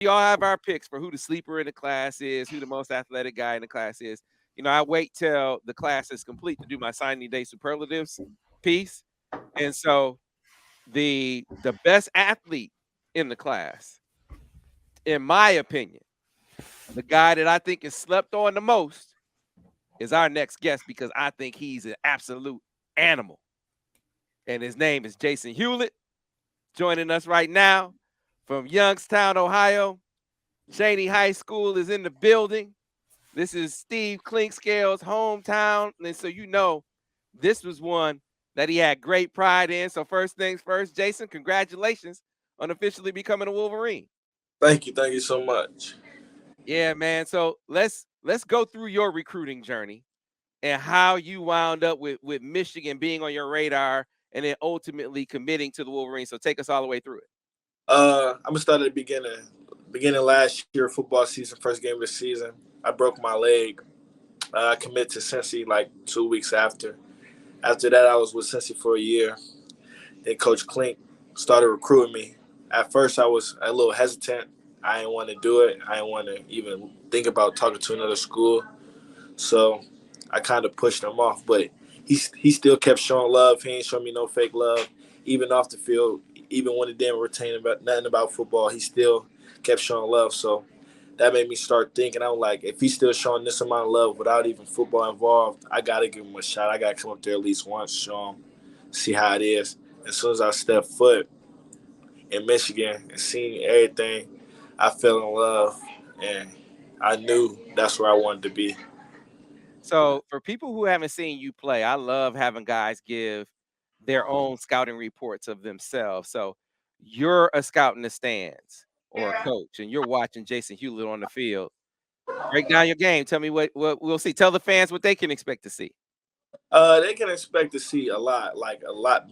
We all have our picks for who the sleeper in the class is, who the most athletic guy in the class is. I wait till the class is complete to do my signing day superlatives piece. And so the best athlete in the class, in my opinion, the guy that I think is slept on the most is our next guest because I think he's an absolute animal. And his name is Jason Hewlett, joining us right now from Youngstown, Ohio. Cheney High School is in the building. This is Steve Clinkscale's hometown. And so this was one that he had great pride in. So first things first, Jason, congratulations on officially becoming a Wolverine. Thank you so much. Yeah, man. So let's go through your recruiting journey and how you wound up with Michigan being on your radar and then ultimately committing to the Wolverines. So take us all the way through it. I'm gonna start at the beginning. Beginning last year, football season, first game of the season, I broke my leg. I committed to Cincy like 2 weeks after. After that, I was with Cincy for a year. Then Coach Klink started recruiting me. At first, I was a little hesitant. I didn't want to do it. I didn't want to even think about talking to another school. So I kind of pushed him off. But he still kept showing love. He ain't showing me no fake love. Even off the field, even when he didn't retain about nothing about football, he still kept showing love. So that made me start thinking. I'm like, if he's still showing this amount of love without even football involved, I got to give him a shot. I got to come up there at least once, show him, see how it is. As soon as I stepped foot in Michigan and seeing everything, I fell in love, and I knew that's where I wanted to be. So for people who haven't seen you play, I love having guys give their own scouting reports of themselves. So you're a scout in the stands or a coach, and you're watching Jason Hewlett on the field. Break down your game. Tell me what we'll see. Tell the fans what they can expect to see. They can expect to see a lot,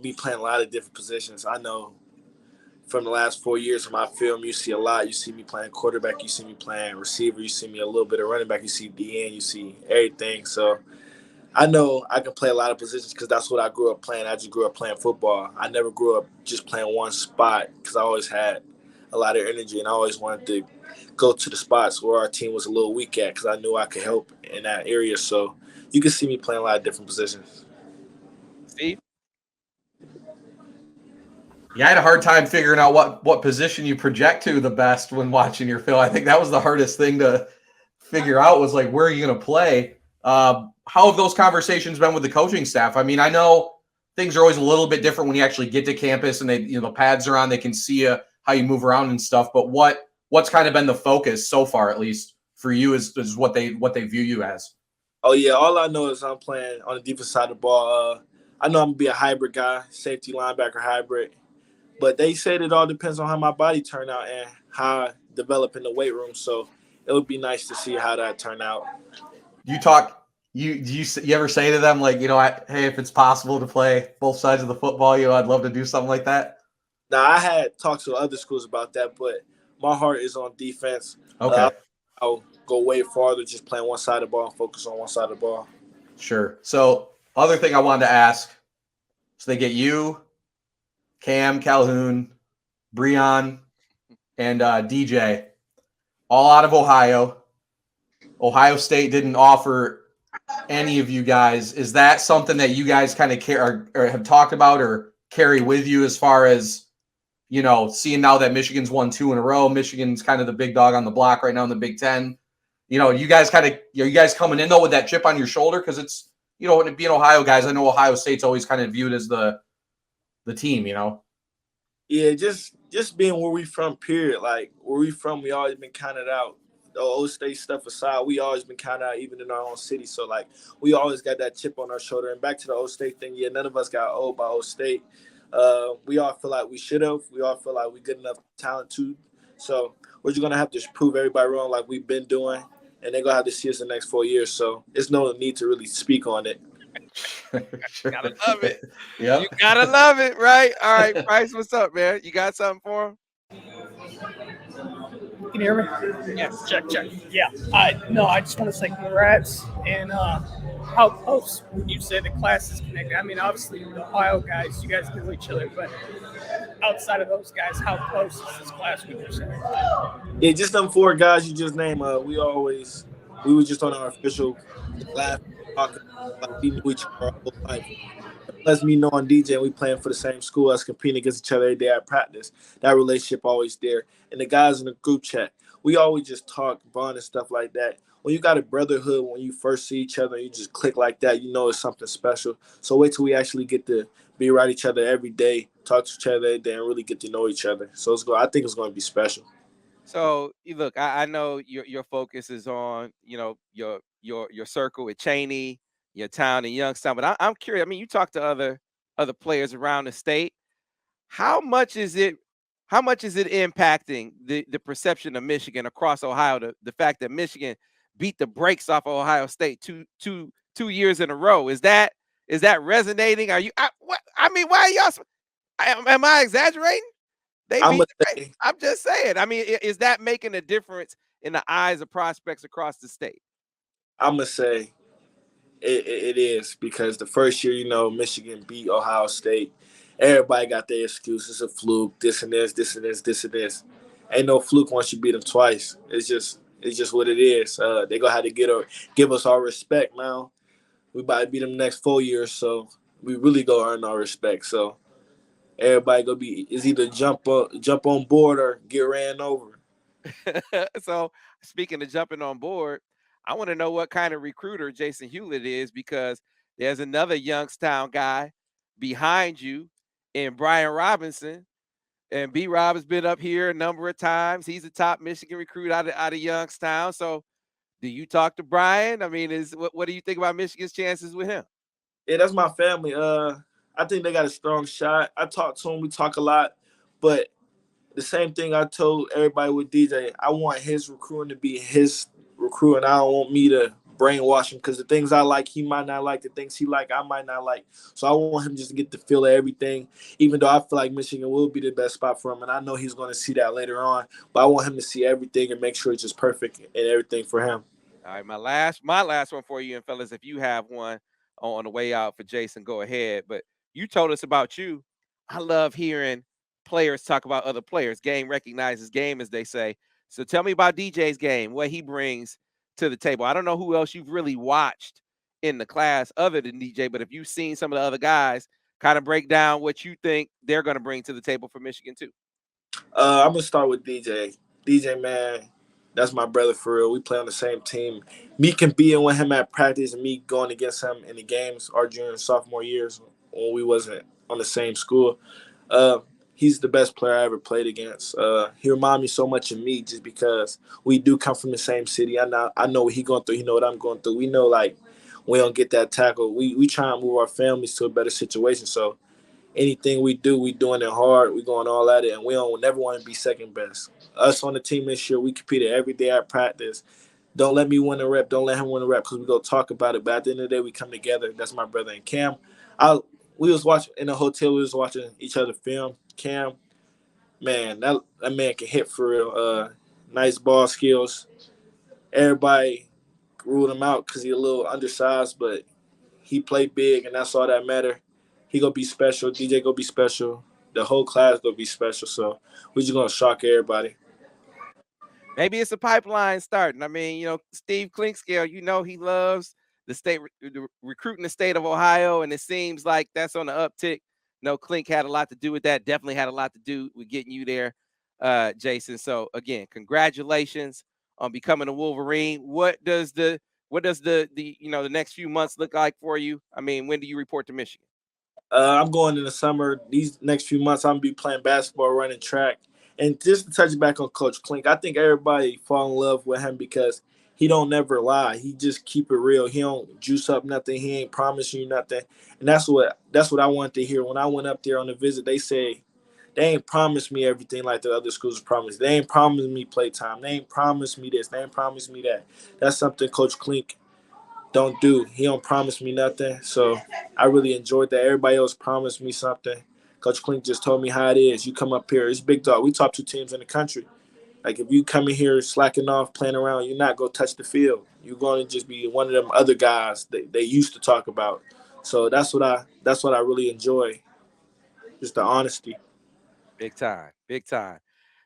me playing a lot of different positions. I know from the last 4 years of my film, you see a lot. You see me playing quarterback, you see me playing receiver, you see me a little bit of running back, you see DN, you see everything. So I know I can play a lot of positions because that's what I grew up playing. I just grew up playing football. I never grew up just playing one spot because I always had a lot of energy and I always wanted to go to the spots where our team was a little weak at because I knew I could help in that area. So you can see me playing a lot of different positions. Steve? Yeah, I had a hard time figuring out what position you project to the best when watching your film. I think that was the hardest thing to figure out was like, where are you going to play? How have those conversations been with the coaching staff? I mean, I know things are always a little bit different when you actually get to campus and the pads are on, they can see how you move around and stuff. But what's kind of been the focus so far, at least for you, is what they view you as? Oh yeah, all I know is I'm playing on the defense side of the ball. I know I'm gonna be a hybrid guy, safety linebacker hybrid. But they said it all depends on how my body turn out and how I develop in the weight room. So it would be nice to see how that turn out. You ever say to them like, hey, if it's possible to play both sides of the football, I'd love to do something like that? Now I had talked to other schools about that, but my heart is on defense. Okay. I'll go way farther just playing one side of the ball and focus on one side of the ball. Sure. So other thing I wanted to ask, so they get you, Cam, Calhoun, Breon, and DJ, all out of Ohio. Ohio State didn't offer any of you guys. Is that something that you guys kind of care or have talked about or carry with you as far as, seeing now that Michigan's won 2 in a row? Michigan's kind of the big dog on the block right now in the Big Ten. You guys coming in though with that chip on your shoulder? Because it's, being Ohio guys, I know Ohio State's always kind of viewed as the team, Yeah, just being where we from, period. Like where we from, we always been counted out. The old state stuff aside, we always been counted out even in our own city. So like we always got that chip on our shoulder. And back to the old state thing, yeah, none of us got old by old state. We all feel like we should have. We all feel like we good enough talent too. So we're just gonna have to prove everybody wrong like we've been doing, and they're gonna have to see us the next 4 years. So there's no need to really speak on it. Sure. Gotta love it. Yeah, you gotta love it, right? All right, Brice, what's up, man? You got something for him? Can you hear me? Yes. Check. Yeah. I just want to say congrats. And how close would you say the class is connected? I mean, obviously, the Ohio guys, you guys know each other, but outside of those guys, how close is this class, would you say? Yeah, just them 4 guys you just named. We were just on our official laugh talking like we knew each other our whole life. Plus me knowing DJ and we playing for the same school, us competing against each other every day at practice. That relationship always there. And the guys in the group chat, we always just talk, bond and stuff like that. When you got a brotherhood, when you first see each other and you just click like that, you know it's something special. So wait till we actually get to be around each other every day, talk to each other every day, and really get to know each other. So I think it's going to be special. So you look, I know your focus is on, your circle with Cheney, your town in Youngstown, but I'm curious. I mean, you talk to other players around the state. How much is it impacting the perception of Michigan across Ohio? The fact that Michigan beat the brakes off of Ohio State two years in a row. Is that resonating? Are you? I mean, why are y'all? Am I exaggerating? They I'm beat gonna the brakes. say, I'm just saying. I mean, is that making a difference in the eyes of prospects across the state? I'm gonna say it is because the first year, Michigan beat Ohio State. Everybody got their excuse. It's a fluke. This and this. This and this. This and this. Ain't no fluke once you beat them twice. It's just what it is. They gonna have to give us our respect now. We about to beat them next 4 years, so we really go earn our respect. So everybody gonna be is either jump on board or get ran over. So, speaking of jumping on board, I want to know what kind of recruiter Jason Hewlett is, because there's another Youngstown guy behind you in Brian Robinson. And B Rob has been up here a number of times. He's a top Michigan recruit out of Youngstown. So, do you talk to Brian? I mean, what do you think about Michigan's chances with him? Yeah, that's my family. I think they got a strong shot. I talk to him. We talk a lot, but the same thing I told everybody with DJ. I want his recruiting to be his recruiting. I don't want me to brainwash him because the things I like, he might not like. The things he like, I might not like. So I want him just to get the feel of everything, even though I feel like Michigan will be the best spot for him. And I know he's going to see that later on. But I want him to see everything and make sure it's just perfect and everything for him. All right, my last one for you, and fellas, if you have one on the way out for Jason, go ahead. But you told us about you. I love hearing players talk about other players. Game recognizes game, as they say. So tell me about DJ's game, what he brings to the table. I don't know who else you've really watched in the class other than DJ, but if you've seen some of the other guys, kind of break down what you think they're going to bring to the table for Michigan too. I'm gonna start with DJ. DJ, man, that's my brother for real. We play on the same team. Me competing with him at practice and me going against him in the games our junior and sophomore years when we wasn't on the same school. Uh, he's the best player I ever played against. He reminds me so much of me just because we do come from the same city. I know what he going through. He know what I'm going through. We know like we don't get that tackle. We try and move our families to a better situation. So anything we do, we doing it hard. We going all at it, and we don't never want to be second best. Us on the team this year, we competed every day at practice. Don't let me win a rep. Don't let him win a rep because we go talk about it. But at the end of the day, we come together. That's my brother and Cam. We was watching in the hotel. We was watching each other film. Cam, man, that man can hit for real. Nice ball skills. Everybody ruled him out because he a little undersized, but he played big, and that's all that matter. He gonna be special. DJ gonna be special. The whole class gonna be special. So we just gonna shock everybody. Maybe it's a pipeline starting. I mean, Steve Klinkscale, he loves recruiting the state of Ohio, and it seems like that's on the uptick. Klink had a lot to do with that. Definitely had a lot to do with getting you there, Jason. So again, congratulations on becoming a Wolverine. What does the the next few months look like for you? I mean, when do you report to Michigan? I'm going in the summer. These next few months, I'm gonna be playing basketball, running track, and just to touch back on Coach Klink, I think everybody fall in love with him because he don't never lie. He just keep it real. He don't juice up nothing. He ain't promising you nothing, and that's what I wanted to hear when I went up there on the visit. They say they ain't promised me everything like the other schools promised. They ain't promised me playtime. They ain't promised me this. They ain't promised me that. That's something Coach Klink don't do. He don't promise me nothing. So I really enjoyed that. Everybody else promised me something. Coach Klink just told me how it is. You come up here. It's big dog. We top 2 teams in the country. Like if you come in here slacking off, playing around, you're not gonna touch the field. You're gonna just be one of them other guys that they used to talk about. So that's what I really enjoy. Just the honesty. Big time. Big time.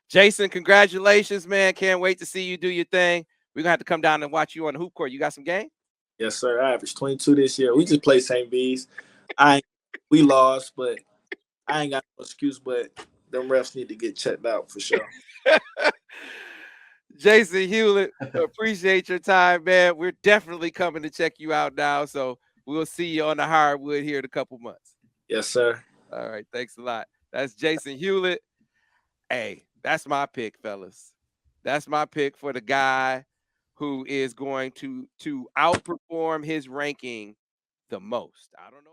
Jason, congratulations, man. Can't wait to see you do your thing. We're gonna have to come down and watch you on the hoop court. You got some game? Yes, sir. I averaged 22 this year. We just played St. B's. We lost, but I ain't got no excuse. But them refs need to get checked out for sure. Jason Hewlett, appreciate your time, man. We're definitely coming to check you out now. So we'll see you on the hardwood here in a couple months. Yes, sir. All right. Thanks a lot. That's Jason Hewlett. Hey, that's my pick, fellas. That's my pick for the guy who is going to outperform his ranking the most. I don't know.